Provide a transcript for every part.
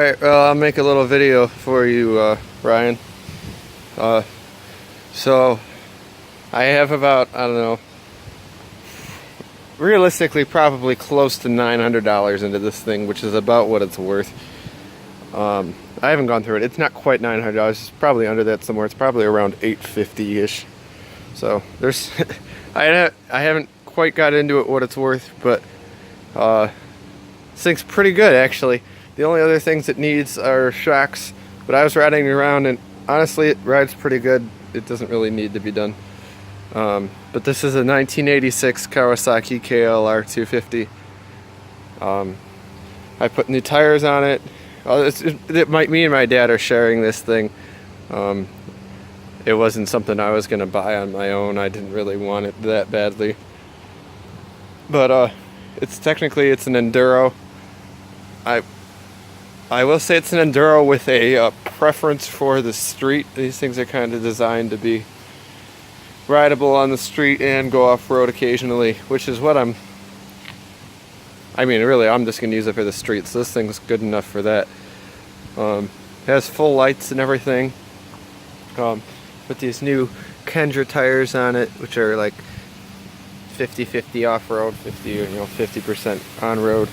Alright, well, I'll make a little video for you, Ryan. So, I have about, I don't know, realistically probably close to $900 into this thing, which is about what it's worth. I haven't gone through it. It's not quite $900. It's probably under that somewhere. It's probably around $850-ish. So, there's... I haven't quite got into it what it's worth, but this thing's pretty good, actually. The only other things it needs are shocks, but I was riding around and honestly it rides pretty good. It doesn't really need to be done. But this is a 1986 Kawasaki KLR 250. I put new tires on it. Me and my dad are sharing this thing. It wasn't something I was going to buy on my own. I didn't really want it that badly. But it's an enduro. I will say it's an enduro with a preference for the street. These things are kind of designed to be rideable on the street and go off-road occasionally, which is what I'm just going to use it for the street, so this thing's good enough for that. It has full lights and everything. With these new Kendra tires on it, which are like 50-50 off-road, 50% on-road.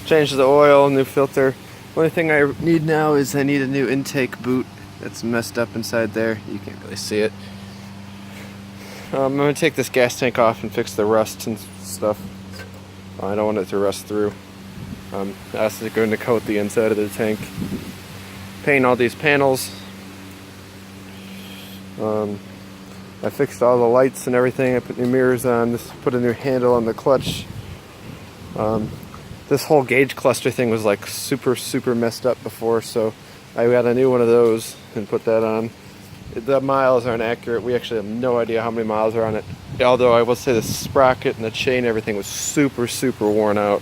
Changed the oil, new filter. Only thing I need now is I need a new intake boot. That's messed up inside there. You can't really see it. I'm going to take this gas tank off and fix the rust and stuff. I don't want it to rust through. I also going to coat the inside of the tank. Paint all these panels. I fixed all the lights and everything. I put new mirrors on. Put a new handle on the clutch. This whole gauge cluster thing was like super messed up before, so I got a new one of those and put that on. The miles aren't accurate. We actually have no idea how many miles are on it. Although I will say the sprocket and the chain and everything was super worn out.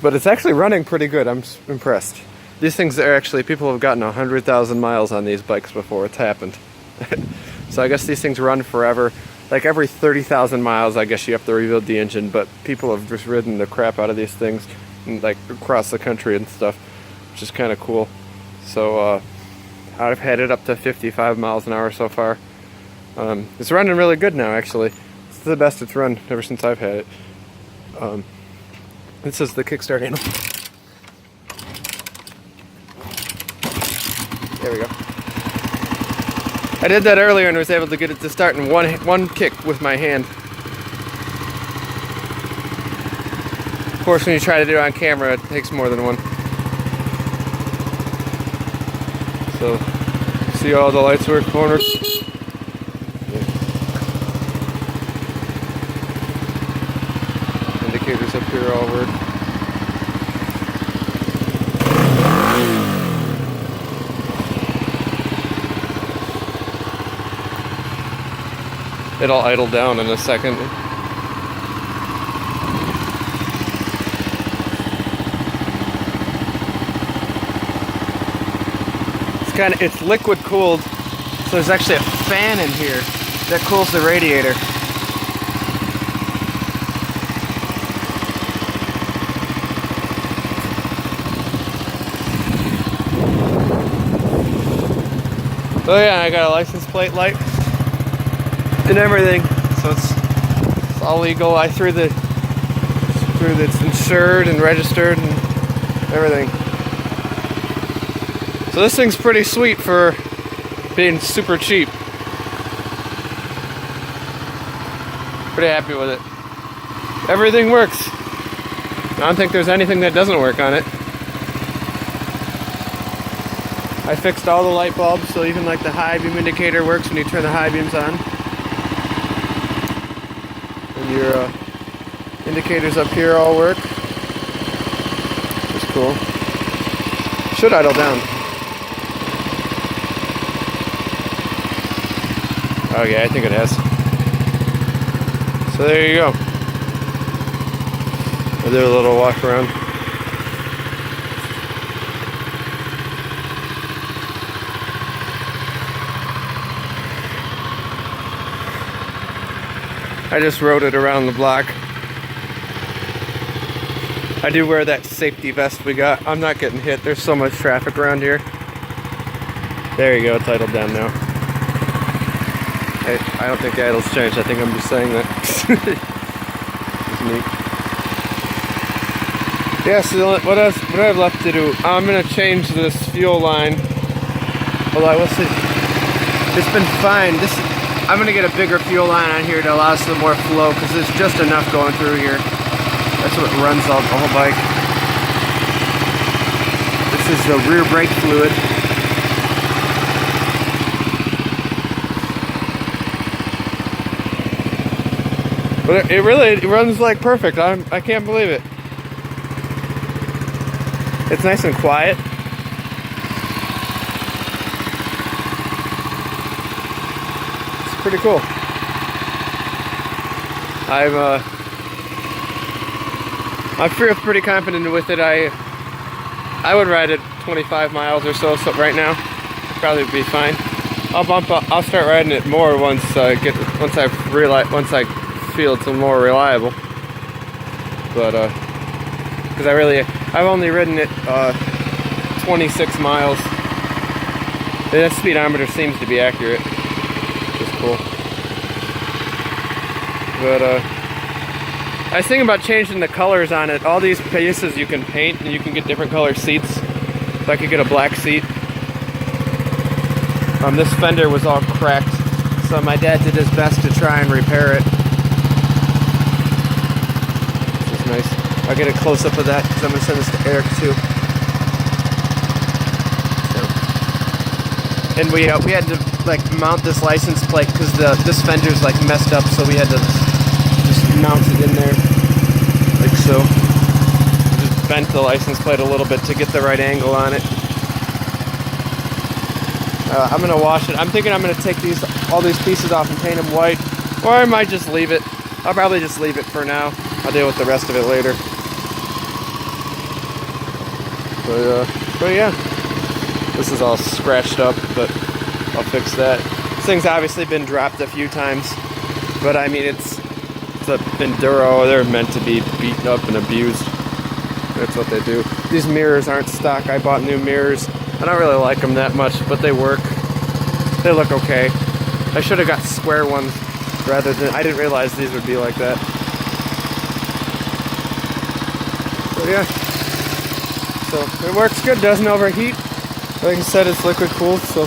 But it's actually running pretty good. I'm impressed. These things are actually, people have gotten 100,000 miles on these bikes before it's happened. So I guess these things run forever. Like every 30,000 miles, I guess you have to rebuild the engine, but people have just ridden the crap out of these things, like across the country and stuff, which is kind of cool. So I've had it up to 55 miles an hour so far. It's running really good now, actually. It's the best it's run ever since I've had it. This is the kickstart handle. There we go. I did that earlier and was able to get it to start in one kick with my hand. Of course, when you try to do it on camera, it takes more than one. So, see all the lights work, corners. Indicators up here all work. It'll idle down in a second. It's liquid cooled, so there's actually a fan in here that cools the radiator. Oh yeah, I got a license plate light and everything, so it's all legal. I threw it's insured and registered and everything. So this thing's pretty sweet for being super cheap. Pretty happy with it. Everything works. I don't think there's anything that doesn't work on it. I fixed all the light bulbs, so even like the high beam indicator works when you turn the high beams on. And your indicators up here all work. That's cool. Should idle down. Okay, I think it has. So there you go. I'll do a little walk around. I just rode it around the block. I do wear that safety vest we got. I'm not getting hit. There's so much traffic around here. There you go, it's idled down now. I don't think the idle's changed. I think I'm just saying that. It's neat. Yeah, so what I have left to do, I'm gonna change this fuel line. Well, I will see. It's been fine. I'm gonna get a bigger fuel line on here to allow some more flow, because there's just enough going through here. That's what runs the whole bike. This is the rear brake fluid. But it really runs like perfect. I can't believe it. It's nice and quiet. It's pretty cool. I feel pretty confident with it. I would ride it 25 miles or so right now. Probably be fine. I'll start riding it more once I feel it's more reliable. But because I've only ridden it 26 miles. The speedometer seems to be accurate, which is cool. But I was thinking about changing the colors on it. All these pieces you can paint, and you can get different color seats. If I could get a black seat. This fender was all cracked, so my dad did his best to try and repair it. This is nice. I'll get a close-up of that because I'm going to send this to Eric too. So. And we had to like mount this license plate because this fender's like messed up, so we had to just mount it in there like so. Just bent the license plate a little bit to get the right angle on it. I'm gonna wash it. I'm thinking I'm gonna take all these pieces off and paint them white, or I might just leave it. I'll probably just leave it for now. I'll deal with the rest of it later. But yeah, this is all scratched up, but I'll fix that. This thing's obviously been dropped a few times, but I mean it's an enduro. They're meant to be beaten up and abused. That's what they do. These mirrors aren't stock. I bought new mirrors. I don't really like them that much, but they work. They look okay. I should have got square ones rather than... I didn't realize these would be like that. But yeah. So it works good, doesn't overheat. Like I said, it's liquid cooled, so